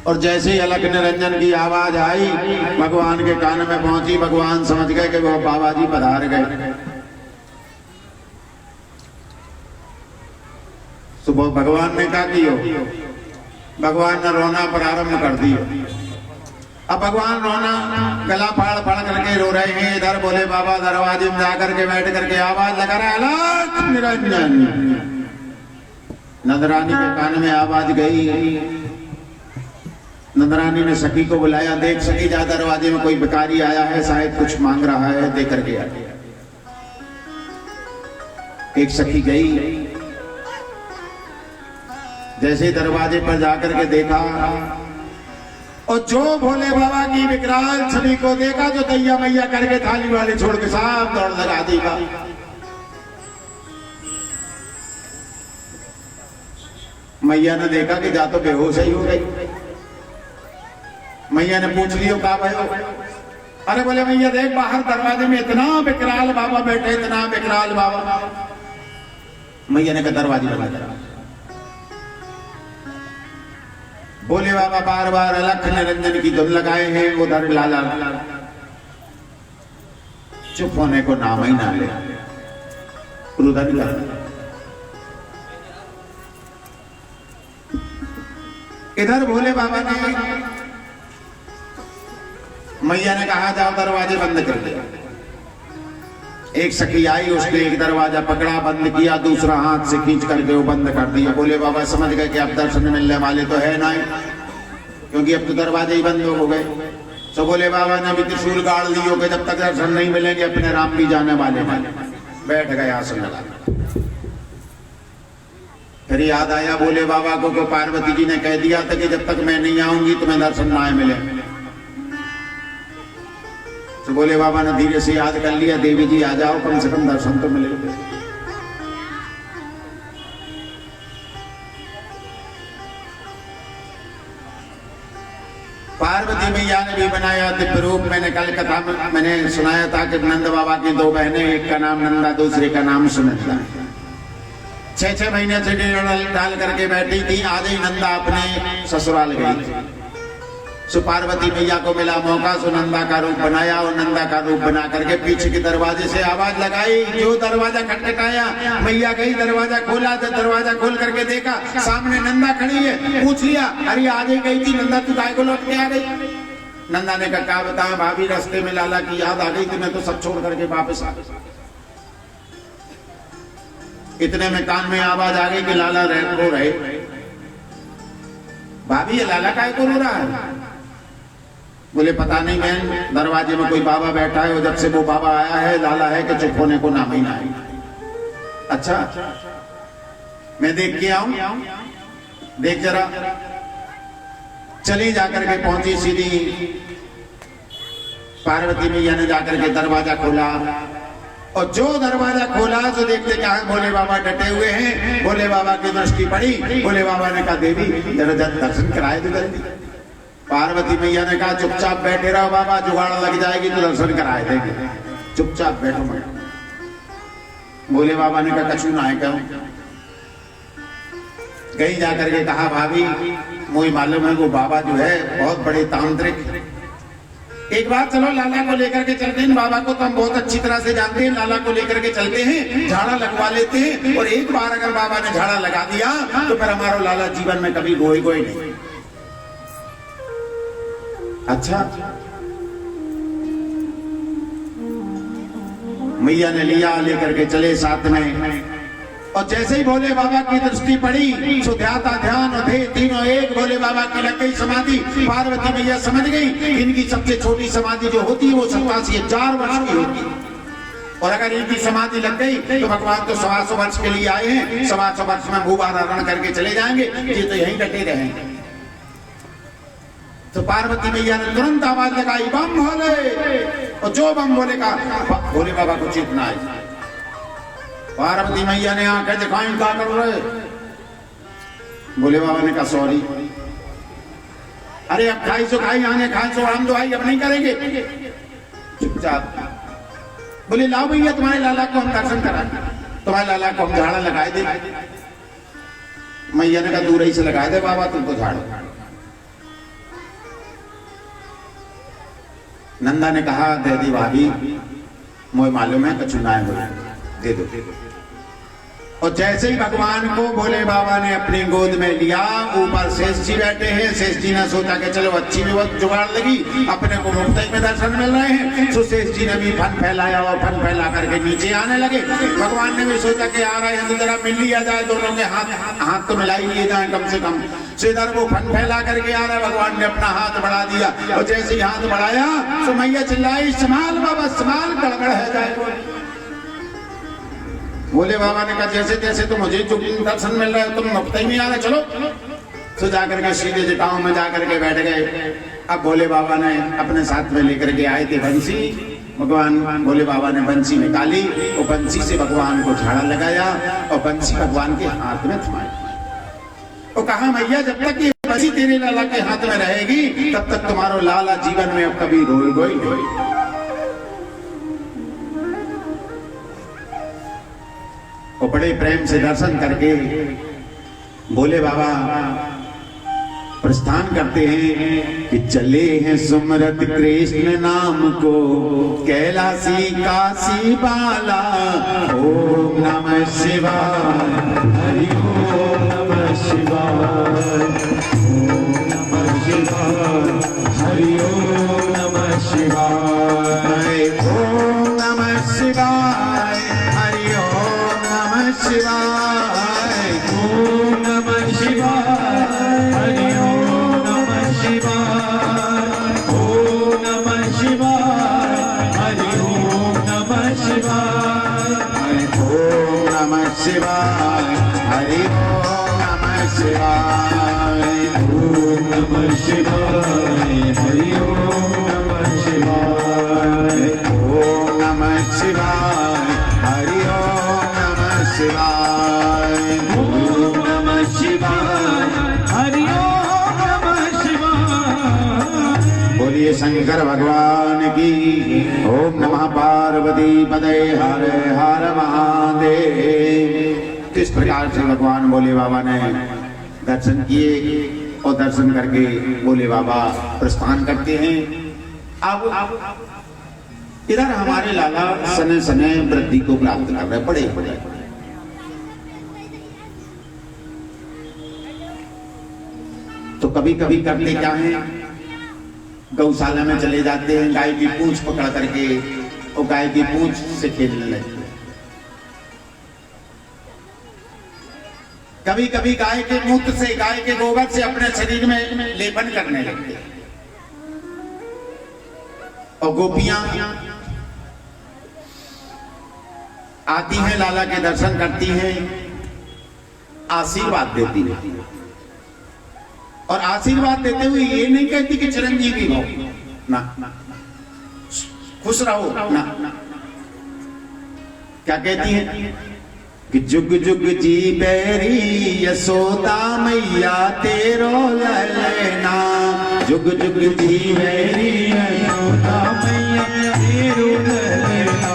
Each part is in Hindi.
और जैसे ही अलख निरंजन की आवाज आई भगवान के कान में पहुंची, भगवान समझ गए कि वो बाबा जी पधार गए। सुबह भगवान ने क्या किया, भगवान ने रोना प्रारंभ कर दिया। अब भगवान रोना गला फाड़ फाड़ करके रो रहे हैं। इधर बोले बाबा दरवाजे में जाकर के बैठ करके आवाज लगा रहा है, अलख निरंजन। नंदरानी के कान में आवाज गई। नंदरानी ने सखी को बुलाया, देख सखी जा दरवाजे में कोई भिखारी आया है, शायद कुछ मांग रहा है, दे करके आ। एक सखी गई, जैसे दरवाजे पर जाकर के देखा और जो भोले बाबा की विकराल छवि को देखा, जो दैया मैया करके थाली वाली छोड़ के साफ दौड़ लगा देगा। मैया ने देखा कि जा तो बेहोश ही हो गई। मैया ने पूछ लियो का भयो। अरे बोले मैया देख बाहर दरवाजे में इतना विकराल बाबा बैठे, इतना विकराल बाबा। मैया ने कहा दरवाजे बंद करा। बोले बाबा बार बार अलख निरंजन की धुन लगाए हैं। उधर लाला चुप होने को नाम ही ना ले, रुदन कर। इधर भोले बाबा ने, मैया ने कहा जाओ दरवाजे बंद कर दिया। एक सखी आई, उसने एक दरवाजा पकड़ा, बंद किया, दूसरा हाथ से खींच करके वो बंद कर दिया। बोले बाबा समझ गए कि अब दर्शन मिलने वाले तो है ना, क्योंकि अब तो दरवाजे ही बंद हो गए। तो बोले बाबा ने अभी त्रिशूल गाड़ लियो कि जब तक दर्शन नहीं मिलेंगे अपने राम भी जाने वाले हैं। बैठ गए आसन लगा। फिर याद आया बोले बाबा को पार्वती जी ने कह दिया था कि जब तक मैं नहीं आऊंगी तुम्हें दर्शन ना मिले। तो बोले बाबा ने धीरे से याद कर लिया, देवी जी आ जाओ, कम से कम दर्शन तो मिले। पार्वती मैया ने भी बनाया दिव्य रूप। मैंने कल कथा में मैंने सुनाया था कि नंद बाबा की दो बहनें, एक का नाम नंदा, दूसरे का नाम सुनंदा। 6-6 महीने से डाल करके बैठी थी। आज ही नंदा अपने ससुराल गई। सो पार्वती मैया को मिला मौका, सो नंदा का रूप बनाया और नंदा का रूप बना करके पीछे के दरवाजे से आवाज लगाई। जो दरवाजा खटखटाया, मैया गई, दरवाजा खोला। तो दरवाजा खोल करके देखा सामने नंदा खड़ी है। पूछ लिया, अरे आज ही गई थी नंदा, तू काय को लौट के आ गई? नंदा ने कहा बताया भाभी, रास्ते में लाला की याद आ गई थी, मैं तो सब छोड़ करके वापस आ गई। इतने में कान में आवाज आ गई कि लाला रो रहे। भाभी ये लाला काय को रो रहा है? बोले पता नहीं मैं, दरवाजे में कोई बाबा बैठा है और जब से वो बाबा आया है लाला है कि चुप होने को नाम ही ना है। अच्छा मैं देख के आऊं? देख जरा। चली जाकर के पहुंची सीधी। पार्वती मैया ने जाकर के दरवाजा खोला और जो दरवाजा खोला तो देखते क्या है, भोले बाबा डटे हुए हैं। भोले बाबा की दृष्टि पड़ी। भोले बाबा ने कहा देवी जरा दर्शन कराए दो जल्दी। पार्वती मैया ने कहा चुपचाप बैठे रहो बाबा, जुगाड़ लग जाएगी तो दर्शन कराए देंगे, चुपचाप बैठो। मैं भोले बाबा ने कहा कछु ना है क्यों? गई जाकर के कहा भाभी मुझे मालूम है वो बाबा जो है बहुत बड़े तांत्रिक। एक बार चलो लाला को लेकर के चलते हैं। बाबा को तो हम बहुत अच्छी तरह से जानते हैं। लाला को लेकर के चलते हैं, झाड़ा लगवा लेते हैं। और एक बार अगर बाबा ने झाड़ा लगा दिया तो फिर हमारा लाला जीवन में कभी रोए नहीं। अच्छा मैया ने लिया, लेकर के चले साथ में। और जैसे ही भोले बाबा की दृष्टि पड़ी सो ध्यान थे तीनों एक। भोले बाबा की लग गई समाधि। पार्वती मैया समझ गई इनकी सबसे छोटी समाधि जो होती है वो 87,000 वर्ष की होती है। और अगर इनकी समाधि लग गई तो भगवान तो 125 वर्ष के लिए आए हैं, 125 वर्ष में भूभारण करके चले जाएंगे, ये तो यहीं डटे रहेंगे। तो पार्वती मैया ने तुरंत आवाज लगाई बम भोले। और जो बम भोले का भोले बाबा को चेतना आई। पार्वती मैया ने आंखें दिखाई, क्या कर रहे? भोले बाबा ने कहा सॉरी। अरे अब खाई सो खाई, आने खाई सो हम दुआई अब नहीं करेंगे, चुपचाप। बोले लाओ भैया तुम्हारे लाला को हम दर्शन कराएं, तुम्हारे लाला को हम झाड़ा लगाए दे। मैया ने कहा दूर ही से लगाए दे बाबा, तुम तो झाड़ो। नंदा ने कहा दे दी भाभी, मुझे मालूम है कछु ना हो, दे दो। और जैसे ही भगवान को भोले बाबा ने अपनी गोद में लिया, ऊपर शेष जी बैठे हैं। शेष जी ने सोचा कि चलो अच्छी भी वक्त जुगाड़ लगी, अपने को मुफ्त में दर्शन मिल रहे हैं। तो शेष जी ने भी फन फैलाया और फन फैला करके नीचे आने लगे। भगवान ने भी सोचा कि आ रहे हैं तो जरा मिल लिया जाए, दोनों के हाथ तो मिला ही लिए जाए कम से कम। तो इधर वो फन फैला करके आ रहा है, भगवान ने अपना हाथ बढ़ा दिया और जैसे ही हाथ बढ़ाया तो मैया चिल्लाई, संभाल बाबा संभाल, गड़बड़ है जाए। भोले बाबा ने कहा जैसे जैसे तो मुझे जो दर्शन मिल रहा है तुम मुफ्त ही नहीं आ रहे, चलो। तो जाकर के सीधे जटाओं में जाकर के बैठ गए। अब भोले बाबा ने अपने साथ में लेकर के आए थे बंसी। भगवान भोले बाबा ने बंसी निकाली और बंसी से भगवान को झाड़ा लगाया और बंसी भगवान के हाथ में थमाई और कहा मैया जब तक ये बंसी तेरे लाला के हाथ में रहेगी तब तक तुम्हारो लाला जीवन में अब कभी रोएगा ही नहीं। और बड़े प्रेम से दर्शन करके भोले बाबा प्रस्थान करते हैं कि चले हैं सुमरत कृष्ण नाम को कैलाशी काशी बाला। ओम नमः शिवाय, हरि ओम नमः शिवाय, ओम नमः शिवाय, हरि ओम नमः शिवाय, ओम नमः शिवाय, हरि ओम नमः शिवाय, ओम नमः शिवाय, हरि ओम नमः शिवाय, ओम नमः शिवाय, हरि ओम नमः शिवाय, ओम नमः शिवाय, हरि ओम नमः शिवाय, ओम नमः शिवाय, हरि ओम नमः शिवाय, ओम नमः शिवाय, हरि ओम नमः शिवाय, ओम नमः शिवाय, हरि ओम नमः शिवाय। बोलिए शंकर भगवान की। ओम नमः पार्वती पदे हर हर महादेव। इस प्रकार से भगवान भोले बाबा ने दर्शन किए और दर्शन करके भोले बाबा प्रस्थान करते हैं। अब इधर हमारे लाला सने सने वृद्धि को प्राप्त कर रहे, बड़े बड़े। तो कभी कभी करते क्या है, गौशाला में चले जाते हैं, गाय की पूंछ पकड़ करके और गाय की पूंछ से खेलने लगते हैं। कभी कभी गाय के मूत्र से, गाय के गोबर से अपने शरीर में लेपन करने लगते हैं। और गोपियां आती हैं, लाला के दर्शन करती हैं, आशीर्वाद देती हैं। और आशीर्वाद देते हुए ये नहीं कहती कि चिरंजीवी हो ना, खुश रहो ना, क्या कहती हैं कि जुग जुग जी बैरी यशोदा मैया तेरो ललना। जुग जुग जी बैरी यशोदा मैया तेरो ललना।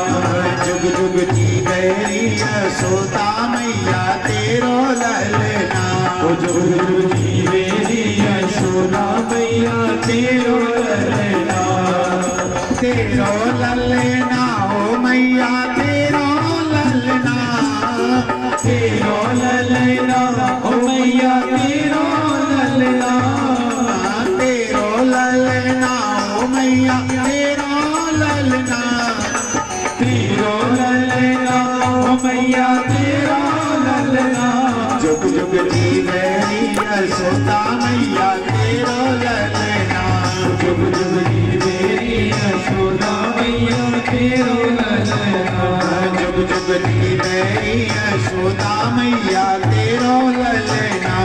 जुग जुग जी बैरी यशोदा मैया तेरो ललना। जुग जुग जी बैरी यशोदा मैया तेरो ललना। तेरो ललना ओ मैया तेरो ललना। तेरो ललना ओ मैया तेरो ललना। तेरो ललना ओ मैया तेरो ललना। तेरो ललना ओ मैया तेरो ललना। जुग जुग जी मेरी यशोदा मैया तेरो ललना। जुग जुग जी मेरी यशोदा मैया तेरो ललना। जुग जुग जी मेरी यशोदा मैया तेरो ललना।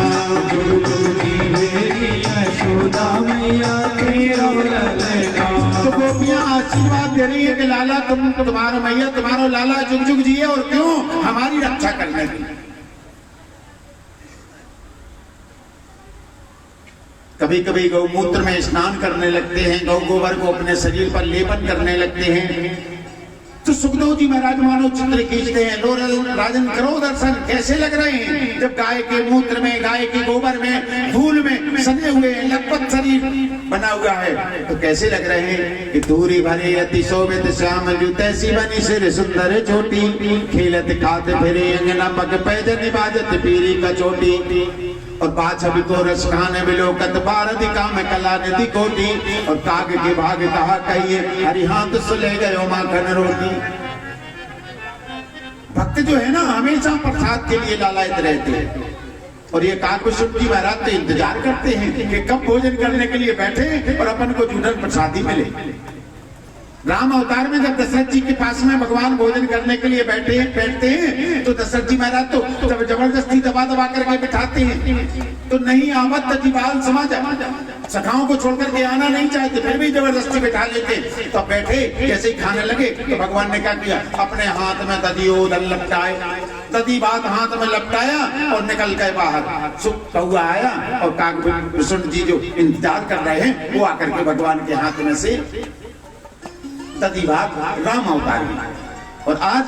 जुग जुग जी मेरी यशोदा मैया तेरो ललना। तो गोपियां आशीर्वाद दे रही है कि लाला तुम्हारा मैया तुम्हारा लाला जुग जुग जिए, और क्यों, हमारी रक्षा करने की। कभी कभी गौमूत्र में स्नान करने लगते हैं, गौ गोबर को अपने शरीर पर लेपन करने लगते हैं। तो सुखदेव जी महाराज मानो चित्र खींचते हैं, लो राजन करो दर्शन, कैसे लग रहे हैं। जब गाय के मूत्र में, गाय के गोबर में, धूल में सने हुए लखपत शरीर बना हुआ है तो कैसे लग रहे हैं कि दूरी भरे अति शोभित श्याम जू तैसी बनी सिर सुंदर चोटी खेलत खाते फिरे अंगना पग पैजनी बाजत पीरी का चोटी और पाछ भी को रस खाने बिलोकत बारदी काम कला निधि कोटी और काग के भाग कहा कहिए हरि हाथ सुले गयो माखन रोटी। भक्त जो है ना हमेशा प्रसाद के लिए लालायित रहते हैं और ये काकभूषण जी महाराज तो इंतजार करते हैं कि कब भोजन करने के लिए बैठे और अपन को जूठन प्रसादी मिले। राम अवतार में जब दशरथ जी के पास में भगवान भोजन करने के लिए बैठते हैं तो दशरथ जी महाराज तो जब जबरदस्ती दबा दबा करके बिठाते हैं तो नहीं आवत तजीबाल समाज सखाओं को छोड़ करके आना नहीं चाहते फिर भी जबरदस्ती बिठा लेते। तो बैठे जैसे ही खाने लगे तो भगवान ने क्या किया अपने हाथ में दधियोदन लपटाए दधी बात हाथ में लपटाया और निकल गए बाहर। सुख कौआ आया और काकभूषण जी जो इंतजार कर रहे हैं वो आकर के भगवान के हाथ में से दधी भाग राम अवतार में। और आज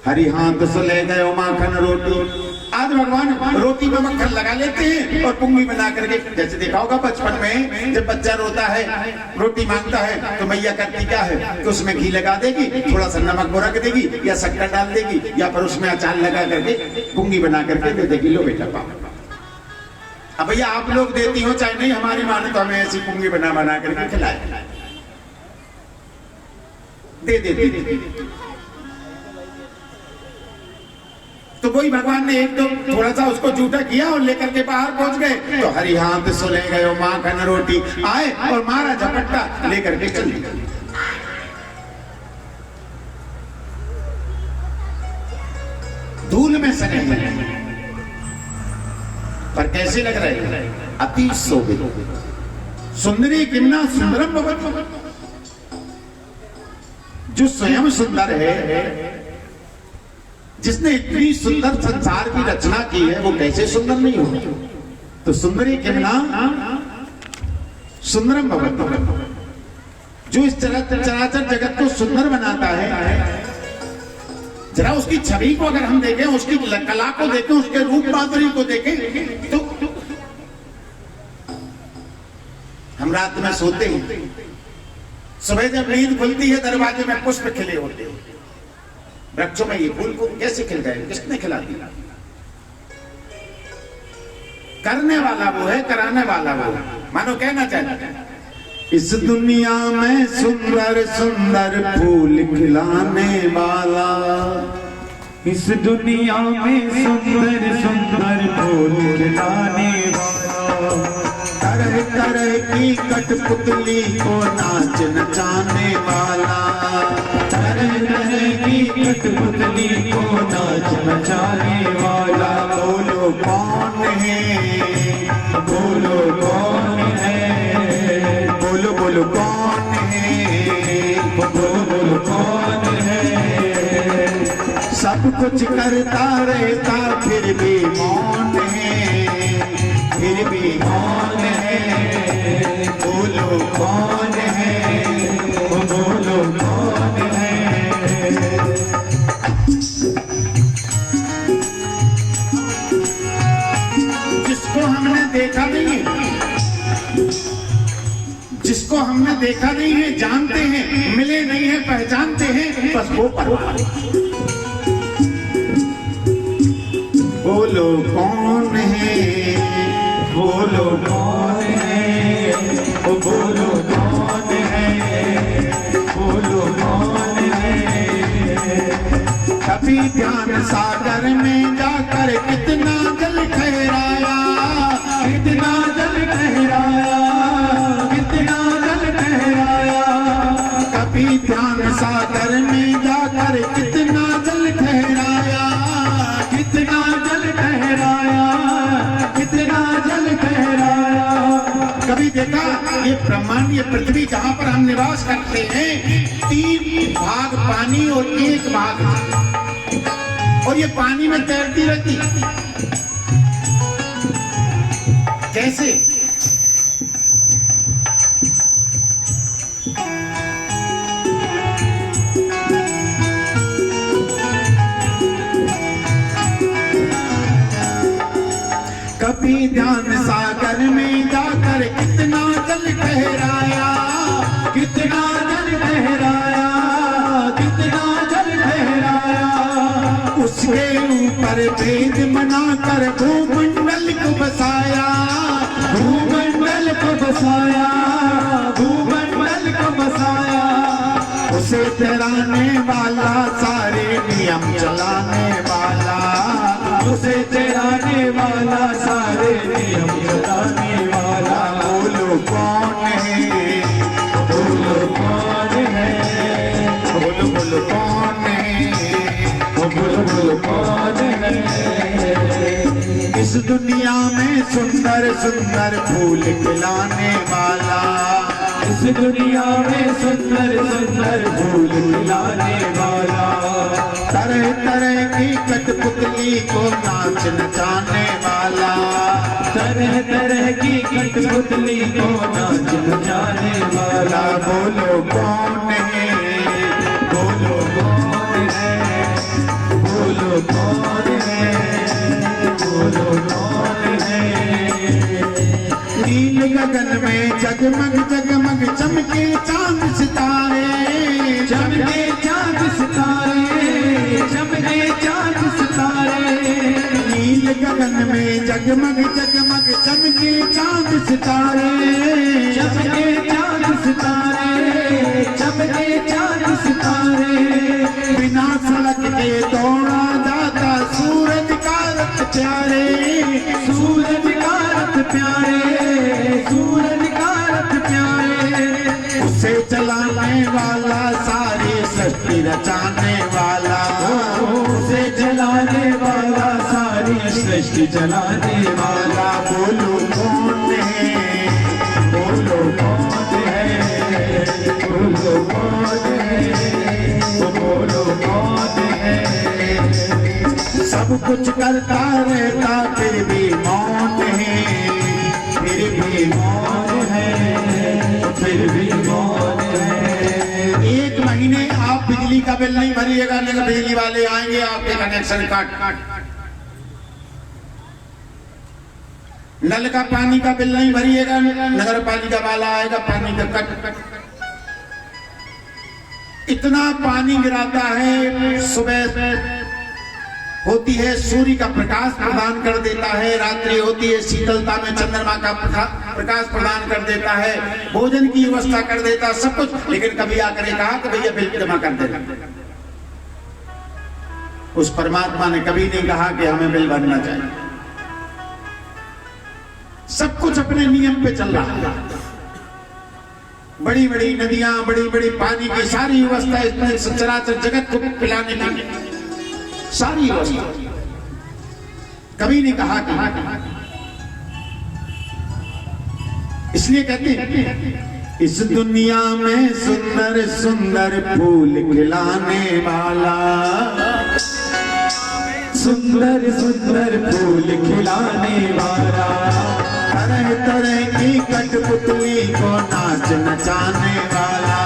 हरि हाथ से ले गए माखन रोटी। आज भगवान रोटी में मक्खन लगा लेते हैं और पुंगी बना करके जैसे देखा होगा बचपन में जब बच्चा रोता है रोटी मांगता है तो मैया करती क्या है कि उसमें घी लगा देगी थोड़ा सा नमक रख देगी या शक्कर डाल देगी या फिर उसमें अचार लगा करके पुंगी बना करके दे देगी लो बेटा पाओ। अब भैया आप लोग देती हो चाहे नहीं हमारी माँ ने तो हमें ऐसी पुंगी बना करके खिलाए दे देती। तो वही भगवान ने एक तो थोड़ा सा उसको झूठा किया और लेकर के बाहर पहुंच गए तो हरि हाथ से ले गए माखन रोटी आए और मारा झपट्टा लेकर के चल गए। धूल में सने पर कैसे लग रहे अति शोभित सुंदरी किमना सुंदरम भवति जो स्वयं सुंदर है जिसने इतनी सुंदर संसार की रचना की है वो कैसे सुंदर नहीं होगी। तो सुंदरी किमना सुंदरम भवति जो इस चराचर जगत को सुंदर बनाता है जरा उसकी छवि को अगर हम देखें उसकी कला को देखें उसके रूप माधुरी को देखें तो हम रात में सोते हैं सुबह जब नींद खुलती है दरवाजे में पुष्प खिले होते हैं वृक्षों में ये फूल को कैसे खिल गए किसने खिला दिया। करने वाला वो है कराने वाला वो मानो कहना चाहते इस दुनिया में सुंदर सुंदर फूल खिलाने वाला इस दुनिया में सुंदर सुंदर फूल खिलाने वाला तरह तरह की कठपुतली को नाच नचाने वाला तरह तरह की कठपुतली को नाच नचाने वाला बोलो कौन है बोलो कौन है बोलो बोलो कौन है बोलो कौन है सब कुछ करता रहता फिर भी मौन है फिर भी मौन है बोलो कौन है बोलो कौन है। जिसको हमने देखा नहीं जिसको हमने देखा नहीं है जानते हैं मिले नहीं है पहचानते हैं बस वो परवाह। बोलो कौन है बोलो कौन है बोलो कौन है बोलो कौन है। कभी ध्यान सागर में जाकर कितना जल ठहराया कितना जल ठहराया कितना जल ठहराया कभी ध्यान सागर में जाकर कितना जल ठहराया कितना जल ठहराया कितना जल ठहराया। कभी देखा ये ब्रह्मांड ये पृथ्वी जहां पर हम निवास करते हैं 3 भाग पानी और 1 भाग और ये पानी में तैरती रहती कैसे। कभी ध्यान सागर में जाकर भेद बनाकर भूमंडल को बसाया, भूमंडल को बसाया, भूमंडल को बसाया। उसे चलाने वाला, सारे नियम चलाने वाला, उसे चलाने वाला, सारे नियम चलाने वाला। बोलो कौन है, बोलो कौन है, बोलो बोलो कौन है, बोलो बोलो कौन है। इस दुनिया में सुंदर सुंदर फूल खिलाने वाला, इस दुनिया में सुंदर सुंदर फूल खिलाने वाला। तरह तरह की कठपुतली को नाच नचाने वाला, तरह तरह की कठपुतली को नाच नचाने वाला। बोलो कौन है, बोलो कौन है, बोलो कौन है, बोलो कौन है। नील गगन में जगमग जगमग चमके चांद सितारे, चमके चांद सितारे, चमके चांद सितारे। नील गगन में जगमग जगमग चमके चांद सितारे, चमके चांद सितारे, चमके चांद सितारे। बिना सड़क के दौड़ा जाता सूरज का रथ प्यारे, सूरज का रथ प्यारे, सूरज का रथ प्यारे। उसे चलाने वाला, सारी सृष्टि रचाने वाला, उसे चलाने वाला, सारी सृष्टि चलाने वाला। बोलो कौन है, बोलो कौन है, बोलो कौन है, बोलो कौन है। सब कुछ करता रहता फिर भी मौन है, फिर भी मौन है, फिर भी मौन है। एक महीने आप बिजली का बिल नहीं भरिएगा, लेकिन बिजली वाले आएंगे आपके कनेक्शन काट, नल का पानी का बिल नहीं भरिएगा, नगर पालिका वाला आएगा पानी का कट। इतना पानी गिराता है, सुबह होती है सूर्य का प्रकाश प्रदान कर देता है, रात्रि होती है शीतलता में चंद्रमा का प्रकाश प्रदान कर देता है, भोजन की व्यवस्था कर देता है, सब कुछ। लेकिन कभी आकर कहा कि भैया बिल जमा कर देना। उस परमात्मा ने कभी नहीं कहा कि हमें बिल भरना चाहिए। सब कुछ अपने नियम पे चल रहा है। बड़ी बड़ी नदियां, बड़ी बड़ी पानी की सारी व्यवस्था इसमें सचराचर जगत को पिलाने की सारी व्यवस्था। कभी नहीं कहा कि, इसलिए कहते हैं इस दुनिया में सुंदर सुंदर फूल खिलाने वाला, सुंदर सुंदर फूल खिलाने वाला। तरह तरह की कठपुतली को नाच नचाने वाला,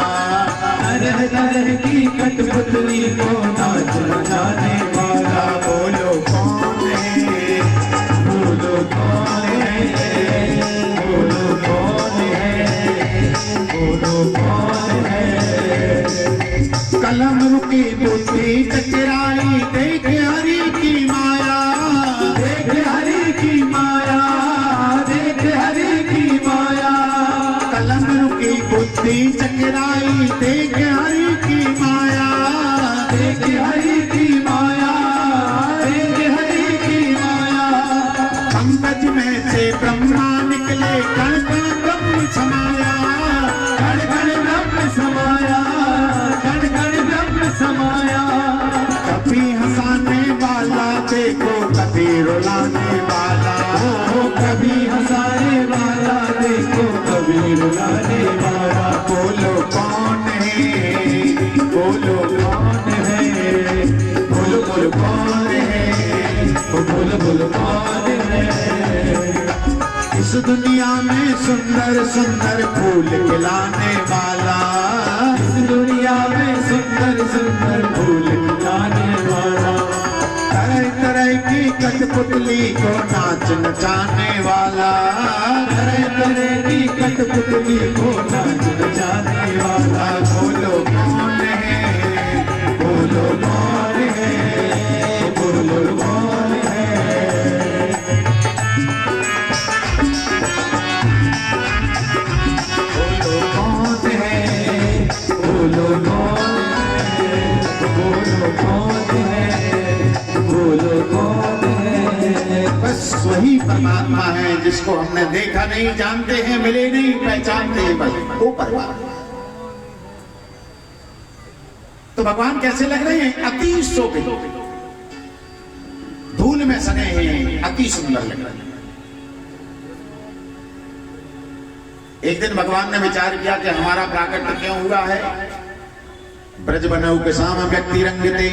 तरह तरह की कठपुतली को नाच नचाने वाला। बोलो कौन है, बोलो कौन है, बोलो कौन है, बोलो कौन है। कलम रुकी बुद्धि चकराई, देख हरि की माया, देख हरि की माया, देख हरि की माया। कलम रुकी बुद्धि चकराई, देख हरि की माया, देख हरि की माया, देख हरि की माया। पंकज में से ब्रह्मा निकले, कण कण ब्रह्म समाया, कण कण ब्रह्म समाया, कण कण ब्रह्म समाया। कभी हंसाने वाला देखो, कभी रुलाने वाला, कभी हंसाने वाला देखो, कभी रुलाने वाला। बोलो कौन है, बोलो कौन है, बोलो बोलो कौन है, बोलो बोलो कौन है। इस दुनिया में सुंदर सुंदर फूल खिलाने वाला, इस दुनिया में सुंदर सुंदर फूल खिलाने वाला। तरह तरह की कठपुतली को नाच नचाने वाला, तरह तरह की कठपुतली को नाच नचाने वाला। बोलो कौन है, बोलो कौन है, बोलो कौन परमात्मा है जिसको हमने देखा नहीं, जानते हैं, मिले नहीं, पहचानते हैं, बस वो परमात्मा। तो भगवान कैसे लग रहे हैं? अति शोभित, धूल में सने हैं, अति सुंदर लग रहे हैं। एक दिन भगवान ने विचार किया कि हमारा प्राकट्य क्यों हुआ है? ब्रज बनऊ के साम व्यक्ति रंगते,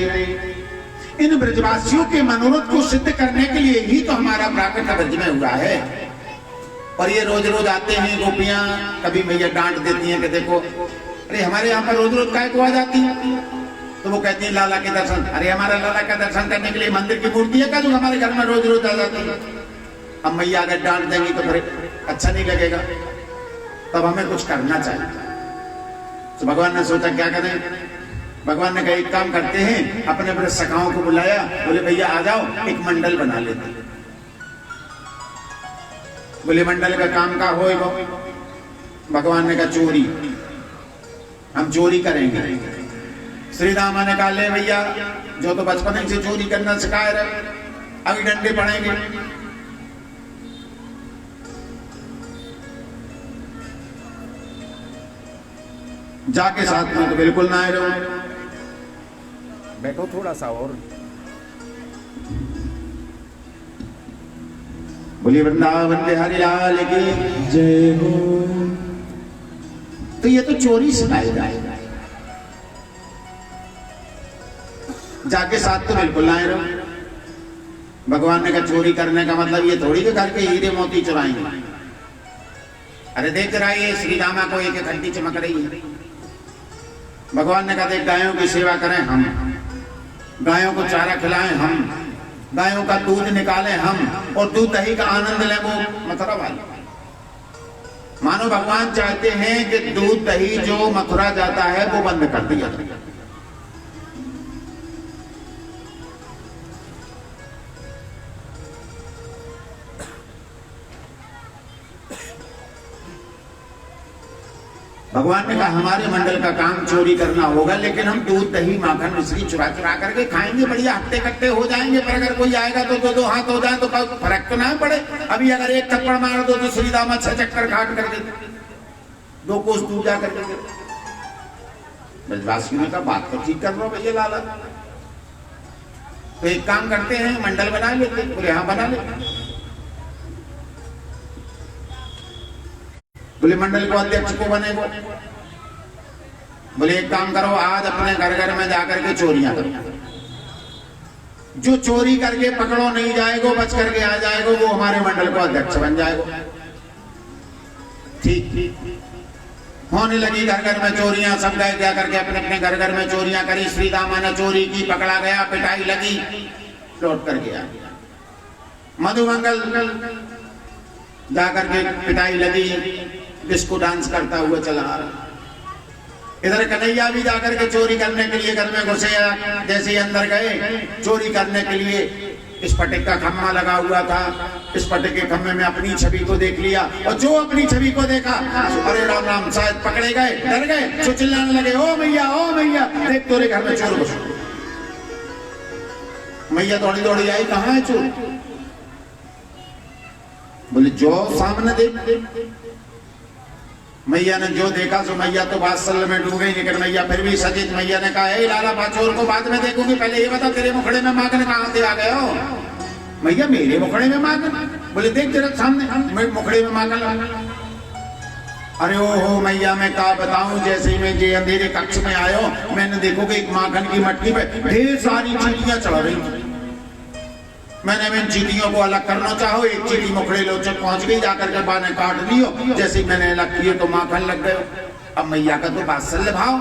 इन ब्रजवासियों के मनोरथ को सिद्ध करने के लिए ही तो हमारा प्राकट्य ब्रज में हुआ है। और ये रोज रोज आते हैं गोपियां, कभी मैया डांट देती हैं कि देखो, अरे हमारे यहाँ पर रोज रोज काय को आ जाती है? तो वो कहती है लाला के दर्शन। अरे हमारा लाला का दर्शन करने के लिए मंदिर की मूर्ति है क्या जो हमारे घर में रोज रोज आ जाती है? अब मैया अगर डांट देंगी तो फिर अच्छा नहीं लगेगा, तब हमें कुछ करना चाहिए। तो भगवान ने सोचा क्या करें? भगवान ने कहा एक काम करते हैं, अपने अपने सखाओं को बुलाया, बोले भैया आ जाओ, एक मंडल बना लेते हैं। बोले मंडल का काम का होएगा? भगवान ने कहा चोरी, हम चोरी करेंगे। श्री रामा ने कहा ले भैया, जो तो बचपन से चोरी करना सिखाए रहे, अभी डंडे पड़ेंगे। जाके साथ में तो बिल्कुल ना आए रहो, बैठो थोड़ा सा और। बोलिए वृंदावन बिहारी लाल की जय हो। तो ये तो चोरी सिखाई जाए, जाके साथ तो बिल्कुल ना आए रहो। भगवान ने कहा चोरी करने का मतलब ये थोड़ी कि घर के हीरे मोती चुराएंगे। अरे देख रहा है श्री रामा को एक घंटी चमक रही है। भगवान ने कहा देख गायों की सेवा करें हम, गायों को चारा खिलाएं हम, गायों का दूध निकालें हम, और दूध दही का आनंद लें वो मथुरा वाले। मानो भगवान चाहते हैं कि दूध दही जो मथुरा जाता है वो बंद कर दिया जाए। भगवान ने कहा हमारे मंडल का काम चोरी करना होगा, लेकिन हम दूध दही माखन मिश्री चुरा चुरा करके खाएंगे, बढ़िया हट्टे कट्टे हो जाएंगे। पर अगर कोई आएगा तो दो हाथ हो जाए तो फर्क तो ना पड़े। अभी अगर एक थप्पड़ मार दो तो श्री दामा 6 चक्कर घाट कर दे, 2 कोस दूर जा करके। ब्रजवासियों ने कहा बात तो ठीक कर रहा हो भैया लाला, तो एक काम करते हैं मंडल बना लेते। बोले हाँ बना लेते। बोले मंडल को अध्यक्ष को बनेगा? बोले एक काम करो, आज अपने घर घर में जाकर के चोरियां करो, जो चोरी करके पकड़ो नहीं जाएगा, बच करके आ जाएगा, वो हमारे मंडल को अध्यक्ष बन जाएगा। ठीक होने लगी घर घर में चोरियां, सब गए क्या करके अपने अपने घर घर में चोरियां करी। श्री दामा ने चोरी की, पकड़ा गया, पिटाई लगी, लौट कर गया। मधुमंगल जाकर के पिटाई लगी, डिस्को डांस करता हुआ चला आ रहा। इधर कन्हैया भी जाकर के चोरी करने के लिए घर में घुसे। जैसे ही अंदर गए चोरी करने के लिए, इस फटिक का खम्मा लगा हुआ था, इस फटिक के खम्मे में अपनी छवि को देख लिया, और जो अपनी छवि को देखा, अरे राम राम, शायद पकड़े गए, डर गए, तो चिल्लाने लगे ओ मैया देख तोरे घर में चोर घुस। मैया दौड़ी दौड़ी आई, कहाँ है चोर? बोले जो सामने देख। मैया ने जो देखा सो मैया तो वात्सल्य में डूब गई, लेकिन मैया फिर भी सचेत। मैया ने कहा हे लाला बाचोर को बाद में देखूंगी, पहले ये बता तेरे मुखड़े में माखन कहाँ से आ गए हो? मैया मेरे मुखड़े में माखन? बोले देख तेरे सामने मुखड़े में माखन। अरे ओहो मैया मैं क्या बताऊं, जैसे ही मैं जे अंधेरे कक्ष में आयो, मैंने देखो कि एक माखन की मटकी पे ढेर सारी चीटियां चढ़ रही थी। मैंने इन चीटियों को अलग करना चाहो, एक चीटी मुखड़े लोचक पहुंच गई, जाकर के बाने काट लियो, जैसे ही मैंने अलग किए तो माखन लग गए। अब मैया का तो वात्सल्य भाव,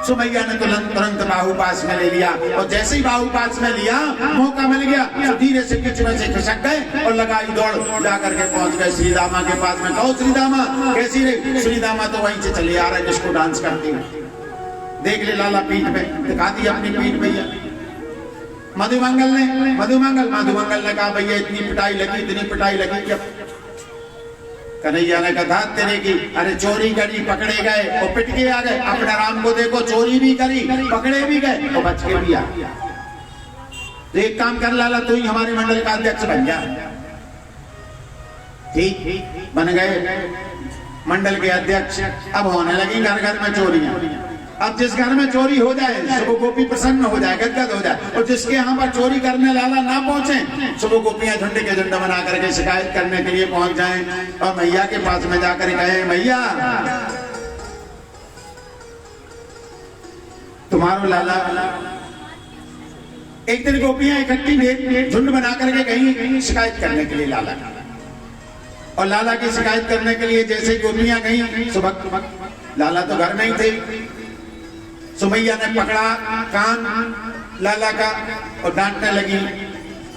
सो मैया ने तुरंत बाहु पास में ले लिया, और जैसे ही बाहु पास में लिया, मौका मिल गया तो धीरे से किच में से खिसक गए और लगाई दौड़, जाकर के पहुंच गए श्री दामा के पास में। कहो श्री दामा कैसी रही? श्री दामा तो वहीं से चले आ रहे जिसको डांस करती है। देख ले लाला पीठ पे, दिखा दी अपनी पीठ भैया। मधुमंगल ने कहा भैया इतनी पिटाई लगी क्या? कन्हैया ने कहा तेरे की, अरे चोरी करी, पकड़े गए और पिट के आ गए। अपने राम को देखो, चोरी भी करी, पकड़े भी गए और बच के भी आ गया। तो एक काम कर लाला, तू ही हमारे मंडल का अध्यक्ष बन जा। ठीक बन गए मंडल के अध्यक्ष। अब होने लगी घर घर में चोरियां। अब जिस घर में चोरी हो जाए सुबह गोपी प्रसन्न हो जाए, गदगद हो जाए, और जिसके यहाँ पर चोरी करने लाला ना पहुंचे सुबह गोपियां झुंड के झुंड बना करके शिकायत करने के लिए पहुंच जाएं और मैया के पास में जाकर कहे, मैया तुम्हारो लाला। एक दिन गोपियां इकट्ठी झुंड बना करके कहीं शिकायत करने के लिए लाला, और लाला की शिकायत करने के लिए जैसे गोपियां गई सुबह लाला तो घर में ही थे। सुमैया ने पकड़ा कान लाला का और डांटने लगी।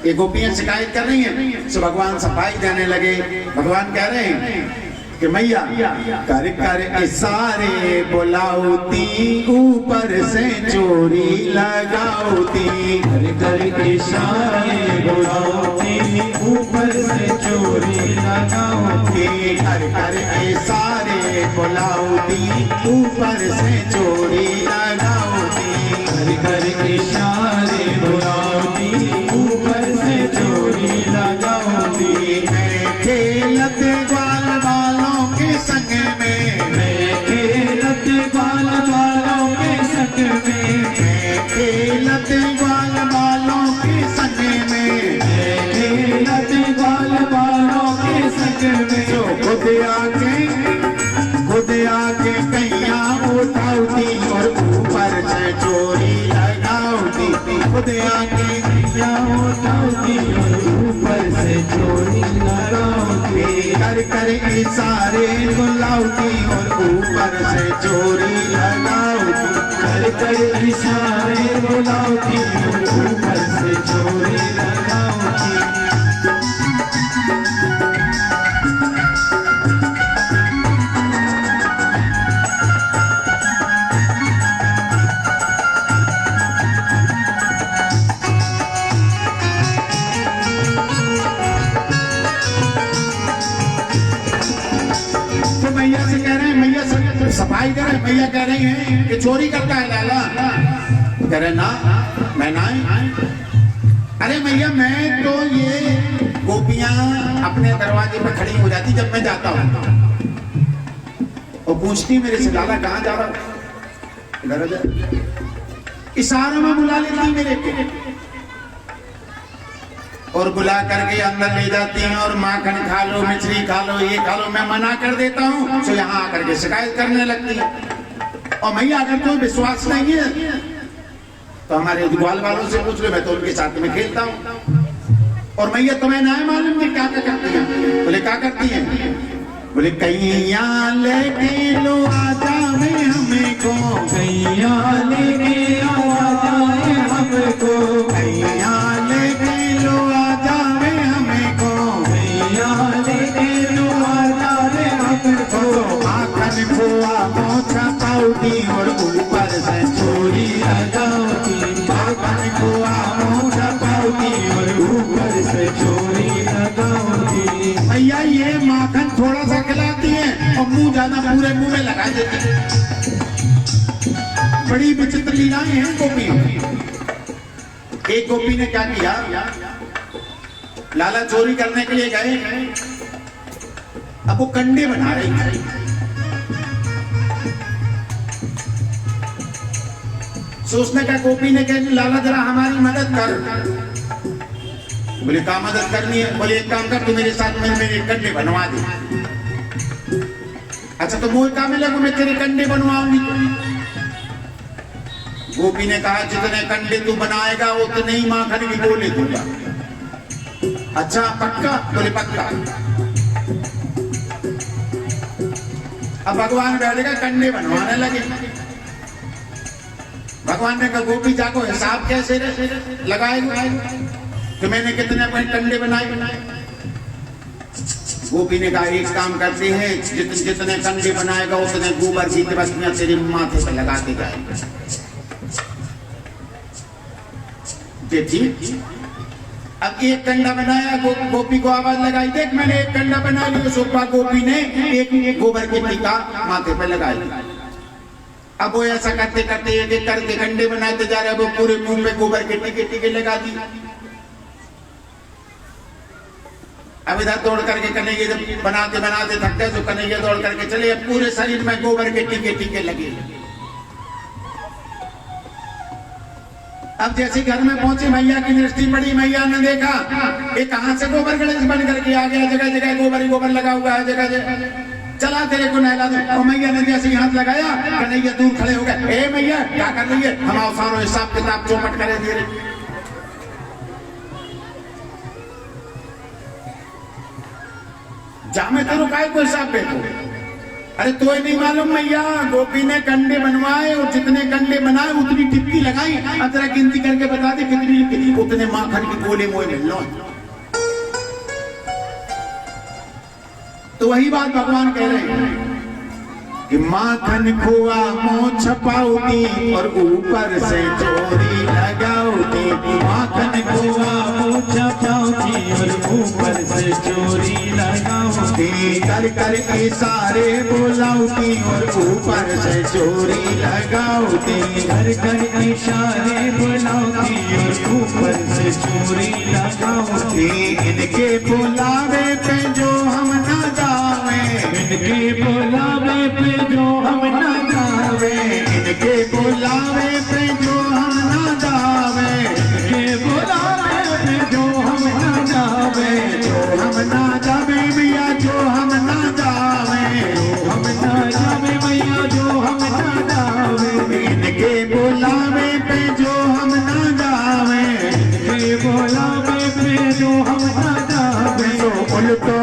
ये गोपियां शिकायत कर रही हैं, सो भगवान सफाई देने लगे। भगवान कह रहे हैं कि मैया कर कर इशारे बुलाऊती, ऊपर से चोरी लगाऊती। कर कर इशारे बुलाऊती, ऊपर से चोरी लगाऊती। कर कर इशारे बुलाऊती, ऊपर से चोरी लगाऊती। कर कर इशारे बुलाऊती, ऊपर से चोरी लगाऊती। खेलत ग्वाल वालों के संग में, मैं खेलत ग्वाल वालों के संग में। मैं खेलत ग्वाल वालों के संग में। मैं खेलत ग्वाल वालों के संग में। जो खुद आके कैया उठाऊती और ऊपर से चोरी लगाऊती। खुद आके कैया उठाऊती और ऊपर से चोरी लगाऊती। कर कर इशारे बुलाऊती और ऊपर से चोरी लगाऊती। कर कर इशारे बुलाऊती और ऊपर से चोरी लगाऊती। मैया से कह रहे हैं, मैया से सफाई कर रहे हैं। मैया कह रही हैं कि चोरी करता है लाला। कह रहे ना, मैं ना। अरे मैया मैं तो ये गोपियां अपने दरवाजे पर खड़ी हो जाती जब मैं जाता हूँ और पूछती मेरे से, लाला कहाँ जा रहा हूँ? इधर जा। इशारों में बुला लेती मेरे को और बुला करके अंदर ले जाती हैं और माखन खा लो, मिश्री खा लो, ये खा लो। मैं मना कर देता हूँ तो यहाँ आकर के शिकायत करने लगती है। और मैया अगर तो विश्वास नहीं है तो हमारे ग्वाल वालों से पूछ लो, मैं तो उनके साथ में खेलता हूँ। और मैया तुम्हें ना मालूम कि क्या क्या करती है? बोले क्या करती है? बोले कैया लेके लो आ जावे हमको, कैया लेके आ जाए हमको। कैया लेके लो आ जावे हमको। कैया लेके लो आ जाए हमको। माखन खोआ मोछा पाउती और ऊपर से चोरी लगाऊती। माखन खोआ मोछा पाउती और ऊपर से चोरी लगाऊती। भैया ये माखन थोड़ा सा खिलाती है और मुंह ज्यादा पूरे मुंह में लगा देती है। बड़ी विचित्र लीलाएं हैं गोपियों की। एक गोपी ने क्या किया, लाला चोरी करने के लिए गए, अब वो कंडे बना रही थी। सोचने का गोपी ने कहा, लाला जरा हमारी मदद कर। बोले क्या मदद करनी है? बोले एक काम कर, तू मेरे साथ में मेरे कंडे बनवा दे। अच्छा तो मुझे क्या मिलेगा? मैं तेरे कंडे बनवाऊंगी। गोपी ने कहा, जितने कंडे तू बनाएगा उतने ही माखन की गोले दूंगा। अच्छा पक्का? बोले पक्का। अब भगवान बैठेगा, कंडे बनवाने लगे। भगवान ने कहा, गोपी जाको हिसाब कैसे लगाएगा कि मैंने कितने कंडे बनाए? गोपी ने कहा, एक काम करते हैं, जितने कंडे बनाएगा उतने गोबर की बस्तियां तेरे माथे पे लगाते जाएंगे। ठीक। अब एक कंडा बनाया, गोपी को आवाज लगाई, देख मैंने एक कंडा बना लिया। सुप्पा गोपी ने एक गोबर की टीका माथे पे लगाई। अब वो ऐसा करते करते एक एक करके कंडे बनाते जा रहे, वो पूरे मुंह में गोबर के टीके टीके लगा दी। अब इधर दौड़ करके कन्हैया जब बनाते बनाते थक गए तो कन्हैया दौड़ करके चले, अब पूरे शरीर में गोबर के टीके टीके लगे। अब जैसे घर में पहुंचे मैया की दृष्टि पड़ी, मैया ने देखा ये कहां से गोबर गणेश बन करके आ गया, जगह जगह गोबर ही गोबर लगा हुआ है, जगह जगह चला तेरे को नहला दे। और मैया ने जैसे हाथ लगाया, कन्हैया दूर खड़े हो गए, ए मैया क्या कर रही है, हम अवसानों हिसाब किताब चौपट करे धीरे। जामे तेरो काय को हिसाब पे तो, अरे तो नहीं मालूम मैया, गोपी ने कंडे बनवाए और जितने कंडे बनाए उतनी टिप्पी लगाई, अब जरा गिनती करके बता दे कितनी, उतने माखन के गोले मोए मिल लो। तो वही बात भगवान कह रहे हैं कि माखन खोआ मुंह छपाऊती और ऊपर से चोरी लगाऊती, माखन खोआ मुंह छपाऊती और ऊपर से चोरी लगाऊती, कर कर इशारे बुलाऊती और ऊपर से चोरी लगाऊती, कर कर इशारे बुलाऊती और ऊपर से चोरी लगाऊती। इनके बुलावे पे जो हम न जावे, इनके बुलावे पे जो हम न जावे, इनके बुलावे पे जो हम न जावे, इनके बुलावे पे जो हम न जावे, जो हम न जावे भैया, जो हम न जावे, हम न जावे भैया, जो हम न जावे, इनके बुलावे पे जो हम न जावे, इनके बुलावे पे जो हम न जावे। तो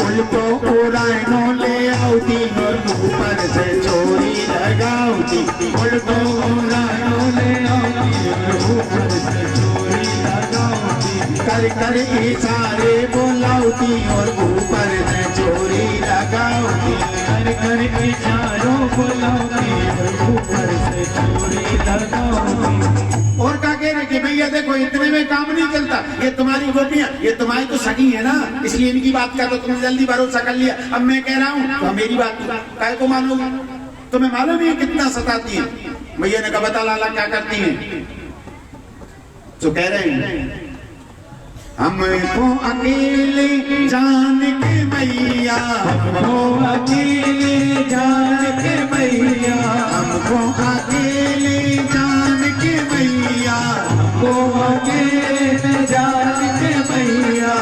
उल्टो उड़ानो ले आउती और ऊपर से चोरी लगाऊती, उल्टो उड़ानो ले आउती और ऊपर से चोरी लगाऊती, कर कर इशारे बुलाऊती और ऊपर से चोरी लगाऊती, कर कर इशारों बुलाऊती और ऊपर से चोरी लगाऊती। और क्या कह रहे कि भैया देखो इतने में काम नहीं चलता, ये तुम्हारी गोपियां, ये तुम्हारी तो सगी है ना, इसलिए इनकी बात कर लो, तुमने जल्दी भरोसा कर लिया। अब मैं कह रहा हूँ तो मेरी बात काय को मानोगे, तुम्हें मालूम है कितना सताती है। भैया ने कहा बता लाला क्या करती है, तो कह रहे हैं हमको अकेले जान के मैया, हमको अकेले जान के मैया, हमको अकेले जान के मैया, हमको अकेले जान के मैया,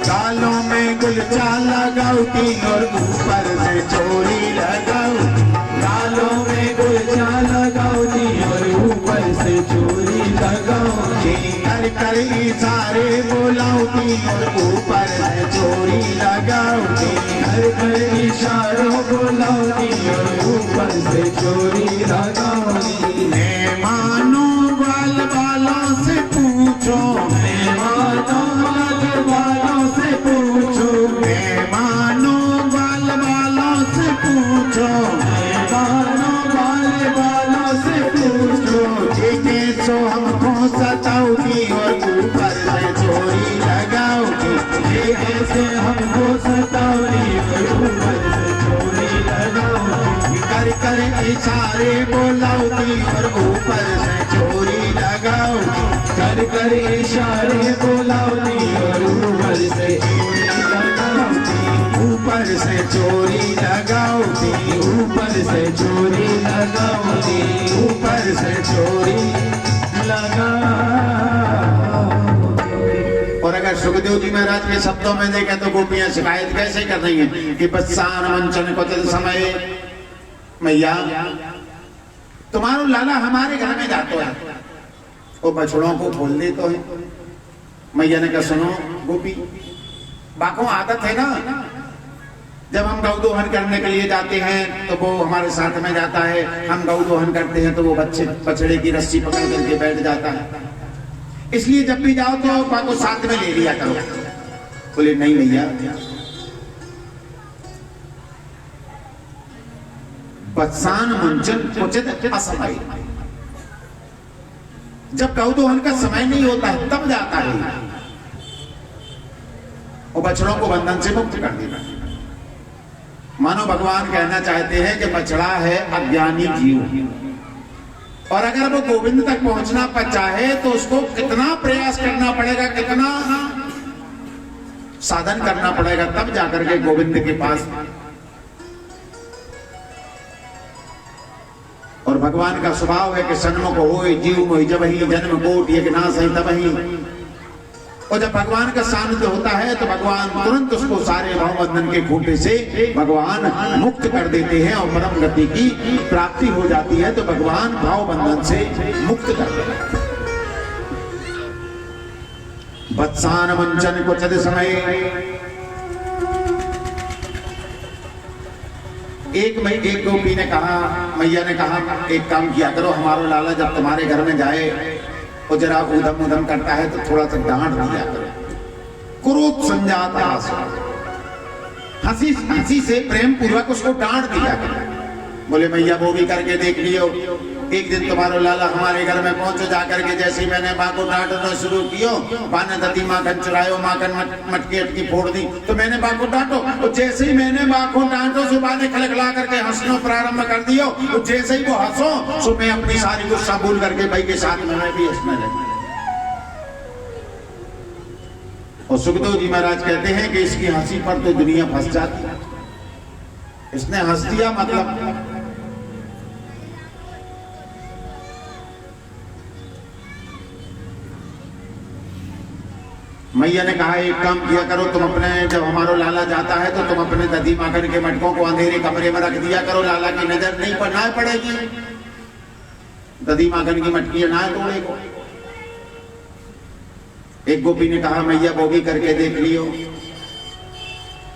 कालों में गुलचा लगाऊती और ऊपर से चोरी लगाऊती, कालों में गुलचा लगाऊती और ऊपर से चोरी लगाऊती, कर कर इशारे बुलाऊती और ऊपर से चोरी लगाऊती, कर कर इशारों बुलाऊती और ऊपर से चोरी लगाऊती। मेहमानों वाल वालों से पूछो, मेहमानों वाल वालों से पूछो, मेहमानों वाल वालों से पूछो, मेहमानों वाले वालों से पूछो, जीते सो हमको सताऊती और ऊपर से चोरी लगाऊती, जीते से हमको सताऊती और ऊपर से चोरी लगाऊती, कर कर इशारे बुलाऊती और ऊपर से चोरी लगाऊती, कर कर इशारे बुलाऊती और ऊपर से चोरी लगाऊती, ऊपर से चोरी लगाऊती, ऊपर से चोरी लगाऊती, ऊपर से चोरी लगा। और अगर सुखदेव जी महाराज के शब्दों में देखें तो गोपियां शिकायत कैसे कर रही हैं कि बच्चान मंचन क्वचित समय मैया तुम्हारो लाला हमारे घर में जातो है, वो बछड़ों को खोल दे तो है। मैया ने कहा सुनो गोपी, बाकों आदत है ना, जब हम गौ दोहन करने के लिए जाते हैं तो वो हमारे साथ में जाता है, हम गौ दोहन करते हैं तो वो बछड़े की रस्सी पकड़ करके बैठ जाता है, इसलिए जब भी जाओ तो बाको साथ में ले लिया करो। बोले नहीं भैया, बत्सान मंचन उचित असमय, जब गौ दोहन का समय नहीं होता है तब जाता है, और बछड़ों को बंधन से मुक्त कर देना। मानो भगवान कहना चाहते हैं कि बछड़ा है अज्ञानी जीव, और अगर वो गोविंद तक पहुंचना चाहे तो उसको कितना प्रयास करना पड़ेगा, कितना साधन करना पड़ेगा, तब जाकर के गोविंद के पास। और भगवान का स्वभाव है कि सन्मुख होए जीव मोहि जबहि जन्म कोटि एक नाश है तबहि। और जब भगवान का सानिध्य होता है तो भगवान तुरंत उसको सारे भाव बंधन के खूंटे से भगवान मुक्त कर देते हैं और परम गति की प्राप्ति हो जाती है। तो भगवान भाव बंधन से मुक्त कर देते हैं। वत्सान वंचन को चद समय एक गोपी ने कहा, मैया ने कहा, एक काम किया करो, हमारा लाला जब तुम्हारे घर में जाए और जरा उधम उधम करता है तो थोड़ा सा डांट दिया करो। क्रोध संजात हंसी हंसी से प्रेम पूर्वक उसको डांट दिया करो। बोले मैया वो भी करके देख लियो। एक दिन तुम्हारा लाला हमारे घर में पहुंचो, जाकर के जैसे ही मैंने माँ को डांटना शुरू कियो, पाने दती माखन चुरायो, माखन मटकी अटकी फोड़ दी, तो मैंने माँ को डांटो। और जैसे ही मैंने माँ को डांटो सुबह ने खलखला करके हंसना प्रारंभ कर दियो। तो जैसे ही वो हंसो तो मैं अपनी सारी गुस्सा भूल करके भाई के साथ में मैं भी हंसने लगा। और सुखदेव जी महाराज कहते हैं कि इसकी हंसी पर तो दुनिया फंस जाती है। इसने हंस दिया मतलब मैया ने कहा एक काम किया करो, तुम अपने जब हमारा लाला जाता है तो तुम अपने दधी माखन के मटकों को अंधेरे कमरे में रख दिया करो, लाला की नजर नहीं पड़ना पड़ेगी, दधी माखन की मटकी ना तोड़े को। एक गोपी ने कहा मैया वो भी करके देख लियो,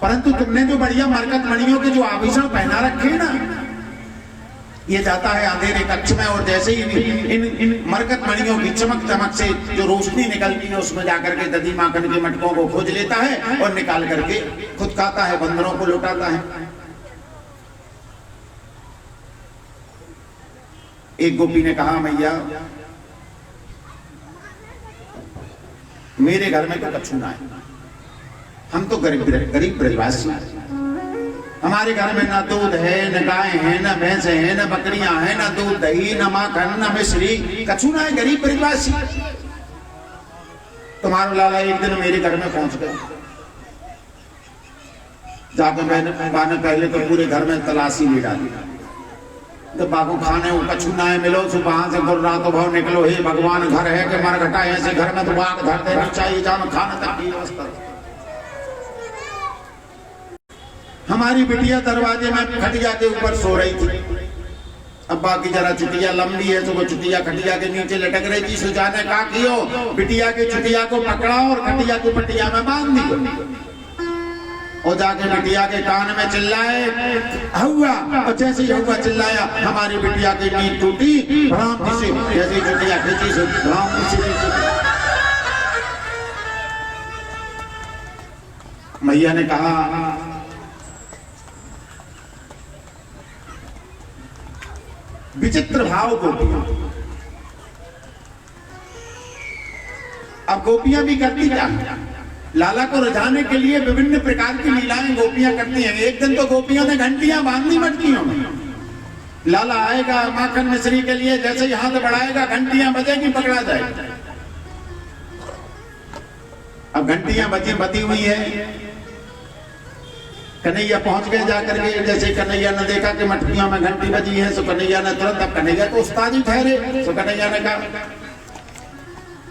परंतु तुमने जो बढ़िया मरकत मणियों के जो आभूषण पहना रखे ना, ये जाता है अंधेरे कक्ष में और जैसे ही इन मरकत मणियों की चमक चमक से जो रोशनी निकलती है उसमें जाकर के दधी माखन के मटकों को खोज लेता है और निकाल करके खुद खाता है, बंदरों को लौटाता है। एक गोपी ने कहा मैया मेरे घर में तो कछु ना है, हम तो गरीब ब्रजवासी हैं, हमारे घर में ना दूध है, न गाय है, न भैंस है, न बकरियां हैं, न दूध दही, न माखन, न मिश्री, कछु ना है, गरीब ब्रजवासी। तुम्हारा लाला एक दिन मेरे घर में पहुंच गए, जाकर मैंने पहले तो पूरे घर में तलाशी ले डाली, तो बाबू खाने वो कछु ना है मिलो, सुबह से गुर्रा तो भाव निकलो, हे भगवान घर है कि मर घटा ऐसे घर में तो बात धर देनी चाहिए, जानो खाना तक की व्यवस्था। हमारी बिटिया दरवाजे में खटिया के ऊपर सो रही थी। अब बाकी जरा चुटिया लंबी है तो वो चुटिया खटिया के नीचे लटक रही थी। सुजाने का कियो बिटिया के चुटिया को पकड़ा और खटिया को पटिया में बांध दिया और जाके बिटिया के कान में चिल्लाए हुआ। और जैसे ही हुआ चिल्लाया हमारी बिटिया की नींद टूटी, भ्राम से जैसे चुटिया खींची से भ्राम से। मैया ने कहा विचित्र भाव गोपियां। अब गोपियां भी करती क्या, लाला को रिझाने के लिए विभिन्न प्रकार की लीलाएं गोपियां करती हैं। एक दिन तो गोपियों ने घंटियां बांधनी मटकियों में, लाला आएगा माखन मिश्री के लिए, जैसे ही हाथ बढ़ाएगा घंटियां बजेगी, पकड़ा जाएगा। अब घंटियां बती हुई है, कन्हैया पहुंच गए जाकर के। जैसे कन्हैया ने देखा कि मटकियों में घंटी बजी है तो कन्हैया ने तुरंत, अब कन्हैया तो उस्ताद ही ठहरे, तो कन्हैया ने कहा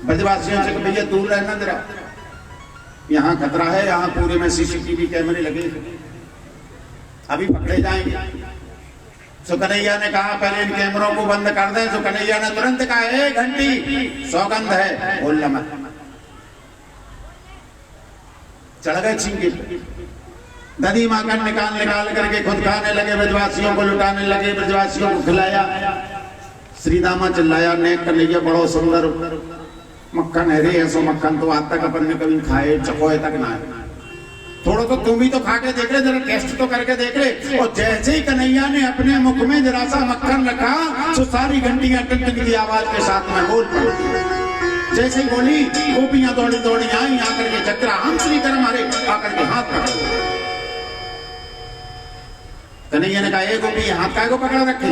ब्रजवासियों से भैया दूर रहना जरा, यहाँ खतरा है, यहाँ पूरे में सीसीटीवी कैमरे लगे, अभी पकड़े जाएंगे। तो कन्हैया ने कहा पहले इन कैमरों को बंद कर दें। तो कन्हैया ने तुरंत कहा घंटी सौगंध है बोलना मत। चढ़ गए छींके, दधी माखन निकाल करके खुद खाने लगे, ब्रजवासियों को लुटाने लगे, ब्रजवासियों को खिलाया। श्री दामा चिल्लाया ने कन्हैया बड़ो सुंदर मक्खन है रे, ऐसो मक्खन तो आज तक अपन ने कभी खाए चकोए तक ना है, थोड़ा तो तुम भी तो खा के देख ले, जरा टेस्ट तो करके देख ले। और जैसे ही कन्हैया ने अपने मुख में जरा सा मक्खन रखा तो सारी घंटियां टिन की आवाज के साथ में बोल पड़ी। जैसे ही बोली गोपियां दौड़ी दौड़ी आई, आकर के चक्रा हम श्री कर मारे, आकर के हाथ पकड़। कन्हैया ने कहा गोपी हाथ काय को पकड़ा रखे,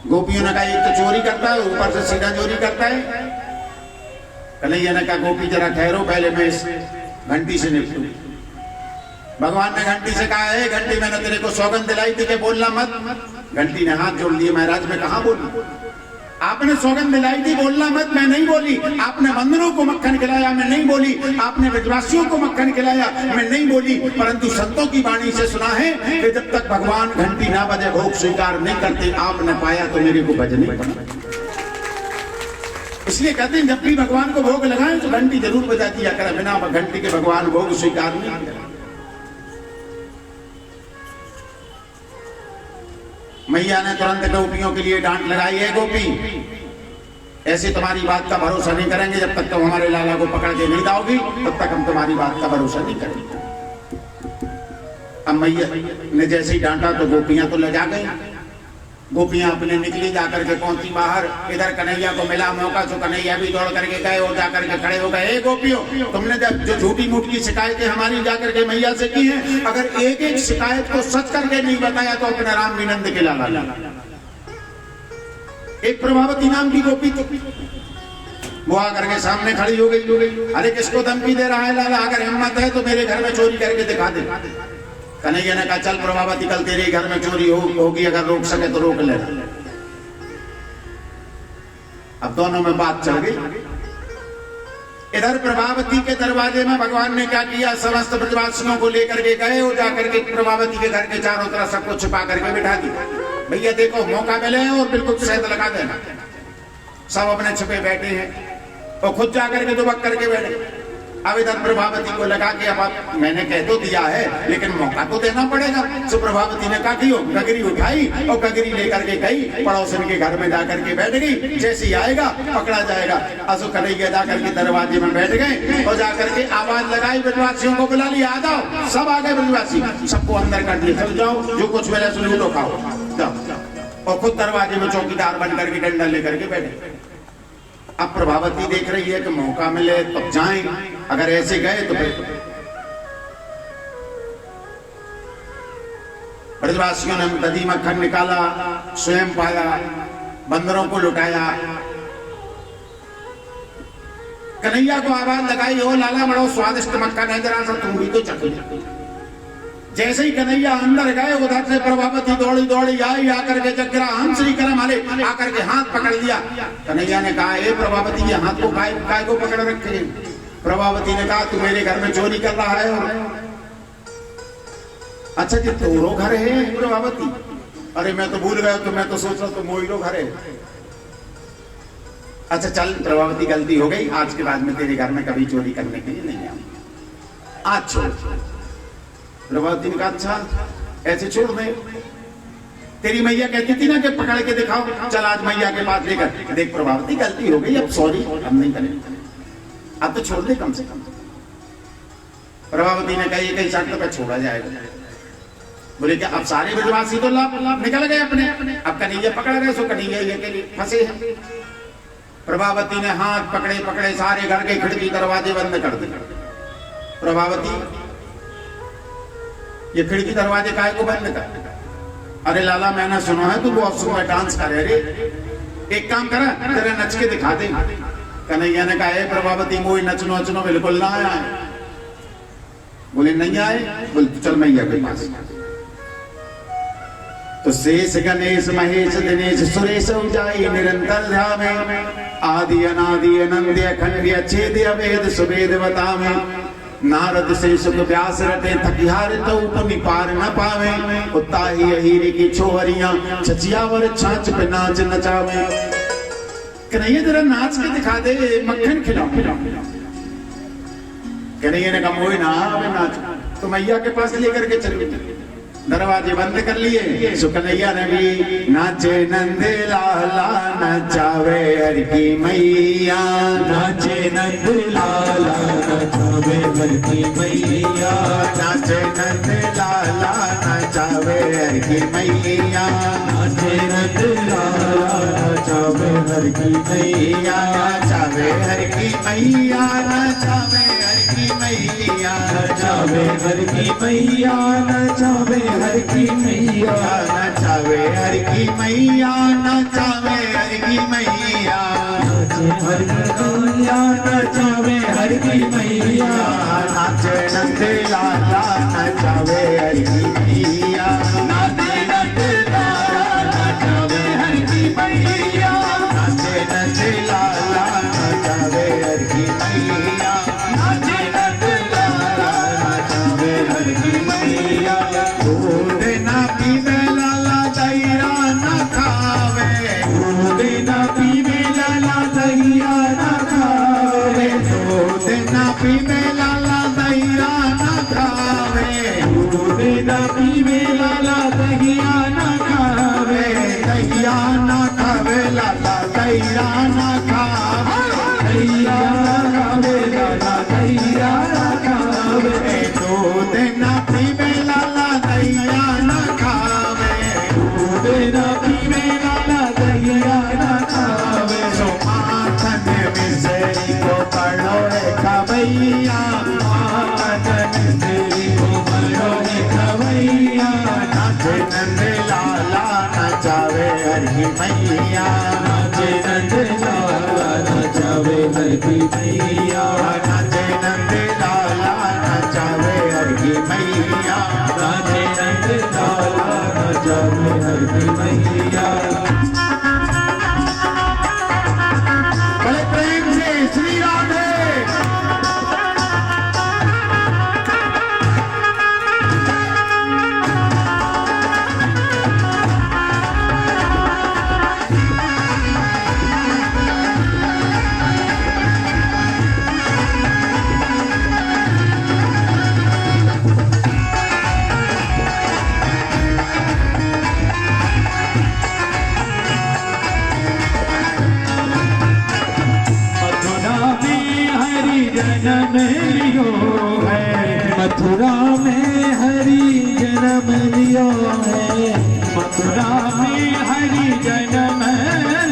गोपियों ने कहा एक तो चोरी करता है, ऊपर से सीधा चोरी करता है। कन्हैया ने कहा गोपी जरा ठहरो, पहले मैं इस घंटी से निपटूं। भगवान ने घंटी से कहा है घंटी, मैंने तेरे को सौगंध दिलाई थी कि बोलना मत। घंटी ने हाथ जोड़ लिए, महाराज मैं कहां बोलूं? आपने सौगंध दिलाई थी बोलना मत, मैं नहीं बोली। आपने बंदरों को मक्खन खिलाया, मैं नहीं बोली। आपने ब्रजवासियों को मक्खन खिलाया, मैं नहीं बोली। परंतु संतों की वाणी से सुना है कि जब तक भगवान घंटी ना बजे भोग स्वीकार नहीं करते। आपने पाया तो मेरे को बजने पड़ा। इसलिए कहते हैं जब भी भगवान को भोग लगाएं तो घंटी जरूर बजा दिया करें, बिना घंटी के भगवान भोग स्वीकार नहीं करें। मैया ने तुरंत गोपियों के लिए डांट लगाई है, गोपी ऐसे तुम्हारी बात का भरोसा नहीं करेंगे। जब तक तुम हमारे लाला को पकड़ के नहीं लाओगी तब तक हम तुम्हारी बात का भरोसा नहीं करेंगे। अब मैया ने जैसे ही डांटा तो गोपियां तो लजा गई। गोपियां अपने निकली, जाकर के पहुंची बाहर। इधर कन्हैया को मिला मौका तो कन्हैया भी दौड़ करके गए और जाकर के खड़े हो गए। गोपियों, तुमने जो झूठी मूठ की शिकायतें हमारी जाकर के मैया से की हैं, अगर एक एक शिकायत को सच करके नहीं बताया तो अपने राम विनंद के लाला। एक प्रभावती नाम की गोपी तो वो आकर के सामने खड़ी हो गई। अरे किसको धमकी दे रहा है लाला? अगर हिम्मत है तो मेरे घर में चोरी करके दिखा दे। कन्हैया ने कहा चल प्रभावती, कल तेरे घर में चोरी होगी, अगर रोक सके तो रोक ले। अब दोनों में बात चल गई। इधर प्रभावती के दरवाजे में भगवान ने क्या किया, समस्त ब्रजवासियों को लेकर के गए और जाकर के प्रभावती के घर के चारों तरफ सबको छुपा करके बिठा दिया। भैया देखो मौका मिले और बिल्कुल शहद लगा देना। सब अपने छुपे बैठे हैं और खुद जाकर के दुबक करके बैठे। अब इधर प्रभावती को लगा के अब मैंने कह तो दिया है लेकिन मौका तो देना पड़ेगा। तो प्रभावती ने कहा कि गगरी उठाई और गगरी लेकर के गई, पड़ोसन के घर में जाकर के बैठ गई। जैसे ही आएगा पकड़ा जाएगा। असो कन्हैया जाकर के दरवाजे में बैठ गए और जाकर के आवाज लगाई, ब्रजवासियों को बुला लिया, आ जाओ। सब आ गए ब्रजवासी, सबको अंदर कर दिया, चल जाओ जो कुछ मिले सो लूटो खाओ जाओ। और खुद दरवाजे में चौकीदार बन करके डंडा लेकर के बैठे। अब प्रभावती देख रही है कि मौका मिले तब जाएं, अगर ऐसे गए तो फिर ब्रजवासियों ने दधी मक्खन निकाला, स्वयं पाया, बंदरों को लुटाया। कन्हैया को आवाज लगाई, ओ लाला बड़ा स्वादिष्ट मक्खन है, जरा सा तुम भी तो चखो। जैसे ही कन्हैया अंदर गए उधर से प्रभावती दौड़ी दौड़ी आई, आकर के जगरा हम श्री करम हले आकर के हाथ पकड़ लिया। कन्हैया ने कहा ए प्रभावती ये हाथ को काय को पकड़ रखे? प्रभावती ने कहा तू मेरे घर में चोरी कर रहा है। और अच्छा जी तोरो घर है प्रभावती? अरे मैं तो भूल गया, तो मैं तो सोच रहा तो मोहिरो घर है। अच्छा चल प्रभावती गलती हो गई, आज के बाद में तेरे घर में कभी चोरी करने के लिए नहीं आऊंगी, आज छोड़। प्रभावती ने कहा अच्छा ऐसे छोड़ दे, तेरी मैया कहती थी ना कि पकड़ के दिखाओ, चल आज मैया के पास लेकर देख। प्रभावती गलती हो गई, अब सॉरी हम नहीं करेंगे, अब तो छोड़ दे कम से कम। प्रभावती ने कही कई शर्त पे छोड़ा जाएगा। बोले क्या अब सारे ब्रजवासी तो निकल गए अपने, अब कन्हैया पकड़ गए, सो कन्हैया ये के लिए फंसे हैं। प्रभावती ने हाथ पकड़े पकड़े सारे घर के खिड़की दरवाजे बंद कर दिए। प्रभावती ये खिड़की दरवाजे काहे को बंद कर? अरे लाला मैंने सुना है तू बहुत सुंदर डांस करे रे, एक काम करा तेरे नच के दिखा दे। कन्हैया ने कहा प्रभावती मोई नचनो नचनो बिल्कुल ना आया। बोले नहीं आए? बोले चल मैया के पास। तो शेष गणेश महेश दिनेश सुरेश उजाई निरंतर ध्यावे, आदि अनादि अनंत अखंड अच्छेद अवेद सुवेद बतावे। नारद से सुख व्यास रटे थकिहार तो उपनि पार न पावे। उताही हीरे की छोहरियां छचियावर छाछ पे नाच नचावे। कन्हैया जरा नाच के दिखा दे, मक्खन खिलाओ। कन्हैया ने कहा मोई ना नाच, तो मैया के पास लेकर के चल गए। दरवाजे बंद कर लिए। सो कन्हैया ने भी नाचे नंद लाला नचावे हर की मैया, नाचे नंद लाला नचावे हर की मैया, नाचे नंद लाला नचावे हर की मैया, नाचे नंद लाला नचावे हर की मैया, नचावे हर की मैया, नचावे हर की मैया, नचावे हर की मैया, नचावे हर की मैया, नचावे हर की मैया, नचावे हर की मैया, नाचे हर की मैया, नचावे हर की मैया, नाचे नंद लाला नचावे हर की मैया, नाचे नंद लाला नचावे हर की मैया, नाचे नंद लाला नचावे हर की मैया, नाचे नंद लाला नचावे हर की मैया, दूध ना पीवे लाला दहिया न खावे, दूध ना पीवे लाला दहिया न खावे, दूध ना पीवे लाला दहिया न खावे, दूध ना पीवे लाला दहिया न खावे, दहिया न खावे लाला दहिया न खावे, दहिया खावे लाला दहिया खावे, दूध ना पीवे लाला दहिया न खावे, दूध ना पीवे लाला दहिया न खावे, सो माखन मिसरी को पढ़ो रे खवैया, माखन तेरी को बड़ो रे खवैया, नाचे नंद लाला नचावे हर की मैया, नाचे नंद लाला नचावे हर की मैया, नाचे नंद लाला नचावे हर की मैया, नाचे नंद लाला नचावे हर की मैया। बड़े प्रेम से श्री राधे। मथुरा में हरि जन्म लियो है, मथुरा में हरि जन्म लियो है, मथुरा में हरि जन्म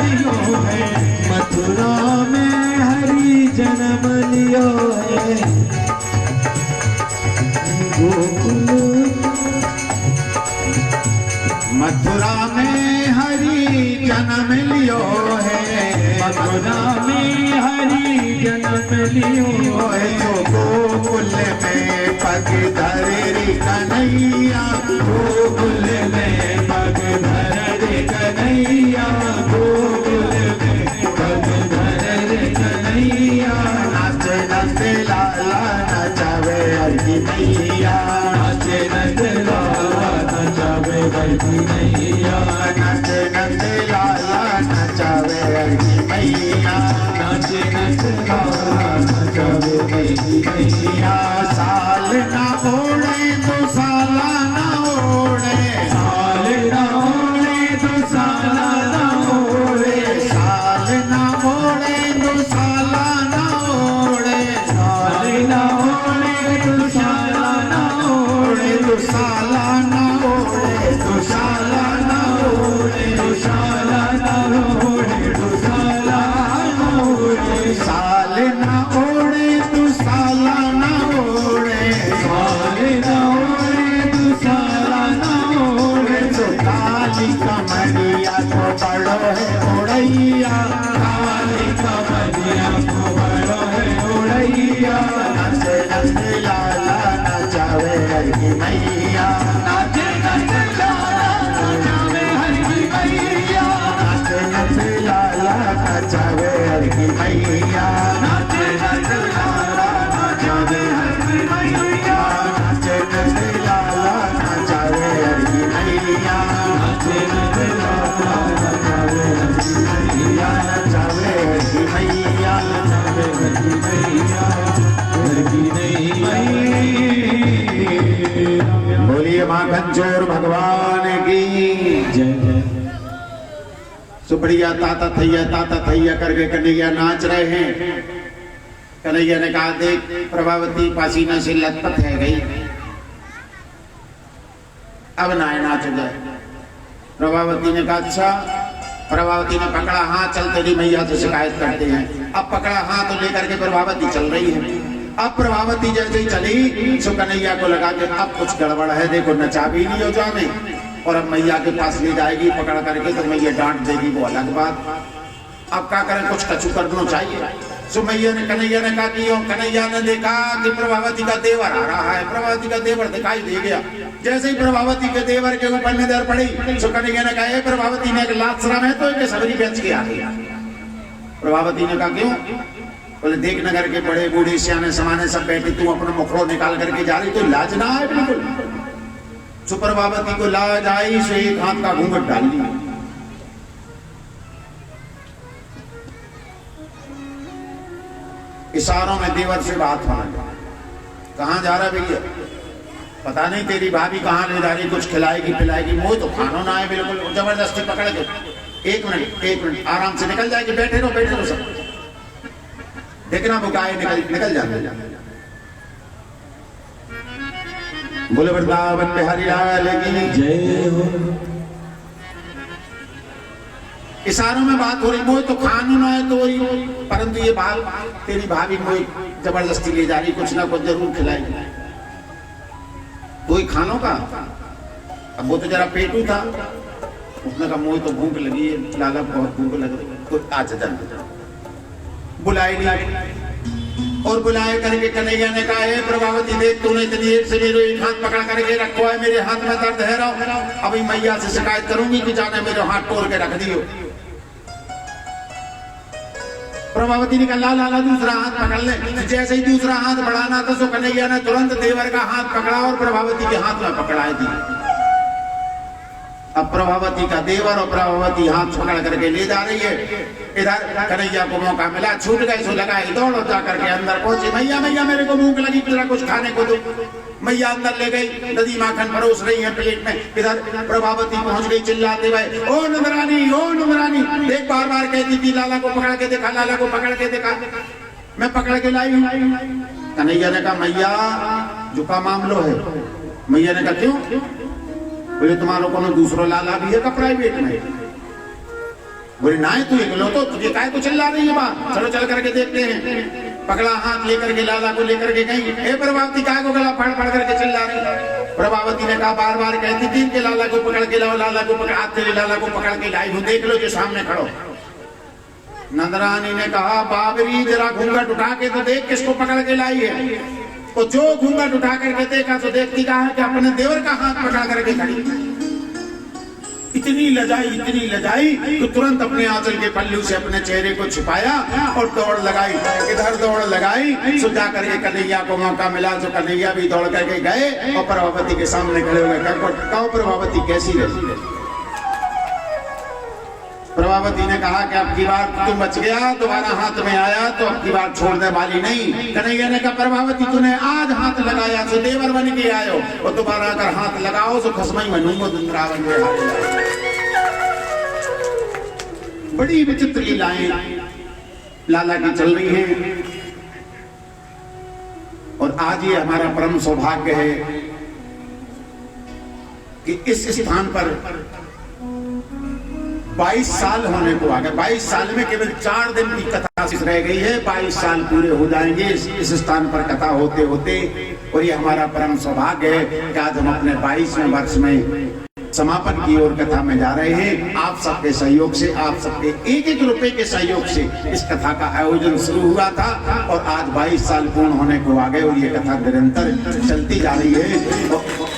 लियो है, मथुरा में हरि जन्म लियो है, गोकुल मथुरा में हरि जन्म लियो है, मथुरा में हरि जन्म लियो ओए है, जो गोकुल में पग धरे कन्हैया, गोकुल में पग धर रे कन्हैया, गोकुल में पग धर रे कन्हैया, नाचे नंद लाला नचावे हर की मैया, नाचे नंद लाला नचावे हर की मैया, नाचे नंद लाला नचावे हर की मैया, नाचे नंद लाला नचावे हर की मैया, साल ना ओढ़े तो साला ना ओढ़े, साल ना ओढ़े तो साला ना ओढ़े, साल ना ओढ़े तो साला ना ओढ़े, साल ना ओढ़े तो साला ना ओढ़े, तो साला ना ओढ़े, तो साला ना ओढ़े, तो साला ना ओढ़े, तो साला ना ओढ़े, साल ना ओढ़े तो साला ना ओढ़े, साल ना ओढ़े तो साला ना ओढ़े, तो काली कमरिया को बड़ो है ओढ़ैया, काली कमरिया को बड़ो है ओढ़ैया, नाचे नंद लाला नचावे हर की मैया, नाचे नंद लाला नचावे हर की मैया, नाचे नंद लाला नचावे हर की मैया, नाचे नंद लाला नचावे हर की मैया, नाचे नंद लाला नचावे हर की मैया, नाचे नंद लाला नचावे हर की मैया, नचावे हर की मैया, नचावे हर की मैया, हर की नहीं मैया। बोलिए माखन चोर भगवान की जय जय। सुप्रिया ताता थैया करके कन्हैया नाच रहे हैं। कन्हैया ने कहा देख प्रभावती पसीना से लथपथ है गई, अब ना नाच जाए। प्रभावती ने कहा अच्छा। प्रभावती ने पकड़ा हाथ, चल तेरी मैया से शिकायत करते हैं। अब पकड़ा हाथ तो लेकर के प्रभावती चल रही है। अब प्रभावती जैसे ही चली सो कन्हैया को लगा कि अब कुछ गड़बड़ है, देखो नचा भी नहीं हो जाने और अब मैया के पास ले जाएगी पकड़ करके तो मैया डांट देगी, वो अलग बात। अब क्या करें, कुछ कछु करना चाहिए। सो मैया ने कन्हैया ने कहा कि कन्हैया ने देखा कि प्रभावती का देवर आ रहा है, प्रभावती का देवर दिखाई दे गया। जैसे ही प्रभावती के देवर के ऊपर नजर पड़ी सो कन्हैया ने कहा प्रभावती ने एक लात श्रम है तो एक सबरी बेच के आ गया। प्रभावती ने कहा क्यों? बोले देख नगर के बड़े बूढ़े सियाने समाने सब बैठे, तू अपना मुखड़ो निकाल करके जा रही, तो लाज ना है बिल्कुल। सो प्रभावती को लाज आई सो एक हाथ का घूंघट डाल दिया। इशारों में देवर से बात होने लगी, कहाँ जा रहा भैया? पता नहीं तेरी भाभी कहाँ ले जा रही, कुछ खिलाएगी पिलाएगी, मुझे तो खाना ना है बिल्कुल। जबरदस्ती पकड़ के एक मिनट आराम से निकल जाएगी, बैठे रहो सब, देखना वो गाय निकल जाते। बोले वृंदावन बिहारी लाल की जय हो। इशारों में बात हो रही, मोह तो खानू ना है तो वही, परंतु ये बात तेरी भाभी मोह जबरदस्ती ले जा रही, कुछ ना कुछ जरूर खिलाएगी। कोई खानों का अब वो तो जरा पेटू था, उसने कहा मोह तो भूख लगी है, लाला बहुत भूख लग रही है, तो आज जा बुलाई नहीं। और बुलाए करके कन्हैया ने कहा है प्रभावती देख तूने इतनी देर से मेरे एक हाथ पकड़ करके रखो है, मेरे हाथ में दर्द है रहा, अभी मैया से शिकायत करूंगी कि जाने मेरे हाथ तोड़ के रख दियो। प्रभावती ने कहा लाला दूसरा हाथ पकड़ ले। जैसे ही दूसरा हाथ बढ़ाना था सो कन्हैया ने तुरंत देवर का हाथ पकड़ा और प्रभावती के हाथ में पकड़ाई दी। अब प्रभावती का देवर और प्रभावती हाथ पकड़ करके ले जा रही है। इधर कन्हैया को मौका मिला, छूट गए सो लगा दौड़ जा करके अंदर पहुंची, मैया मैया मेरे को भूख लगी, जरा कुछ खाने को दो। मैया अंदर ले गई, नदी माखन परोस रही है प्लेट में। इधर प्रभावती पहुंच गई चिल्लाते हुए, ओ नंदरानी देख, बार बार कहती थी लाला को पकड़ के देखा, लाला को पकड़ के देखा, मैं पकड़ के लाई हूं। कन्हैया ने कहा मैया जो का मामलो है। मैया ने कहा क्यों? बोले तुम्हारा को दूसरो लाला भी है का प्राइवेट में? बोले ना तू इकलो तो तुझे काय को चिल्ला रही है बात, चलो चल करके देखते हैं। पकड़ा हाथ लेकर के लाला को लेकर के गई। हे प्रभावती काय को गला फाड़ करके चिल्ला रही? प्रभावती ने कहा बार बार कहती थी कि लाला को पकड़ के लाओ, लाला को पकड़, आज तेरे लाला को पकड़ के लाई हूं, देख लो जो सामने खड़ो। नंदरानी ने कहा बाबरी जरा घूंघट उठा के तो देख किसको पकड़ के लाई है। तो जो घूंघट उठा करके देखा तो देखती कहा कि अपने देवर का हाथ पकड़ करके खड़ी। इतनी लजाई तो तुरंत अपने आंचल के पल्लू से अपने चेहरे को छिपाया और दौड़ लगाई। इधर दौड़ लगाई सो जा करके कन्हैया को मौका मिला तो कन्हैया भी दौड़ करके गए और प्रभावती के सामने खड़े हुए। कहो प्रभावती कैसी रही? प्रभावती ने कहा कि अब की बार तुम बच गया, तुम्हारा हाथ में आया तो अब की बार छोड़ने वाली नहीं। कन्हैया ने कहा प्रभावती तूने आज हाथ लगाया तो देवर बन के आयो, और दोबारा अगर हाथ लगाओ तो खसमई मनूंगो वृंदावन में। बड़ी विचित्र लीलाएं लाला की चल रही हैं और आज ये हमारा परम सौभाग्य है कि इस स्थान पर 22 साल होने को आ गए। 22 साल में केवल 4 दिन की कथा रह गई है, 22 साल पूरे हो जाएंगे इस स्थान पर कथा होते होते। और ये हमारा परम सौभाग्य है कि आज हम अपने 22वें वर्ष में समापन की ओर कथा में जा रहे हैं। आप सबके सहयोग से, आप सबके एक रुपए के सहयोग से इस कथा का आयोजन शुरू हुआ था और आज 22 साल पूर्ण होने को आ गए और ये कथा निरंतर चलती जा रही है।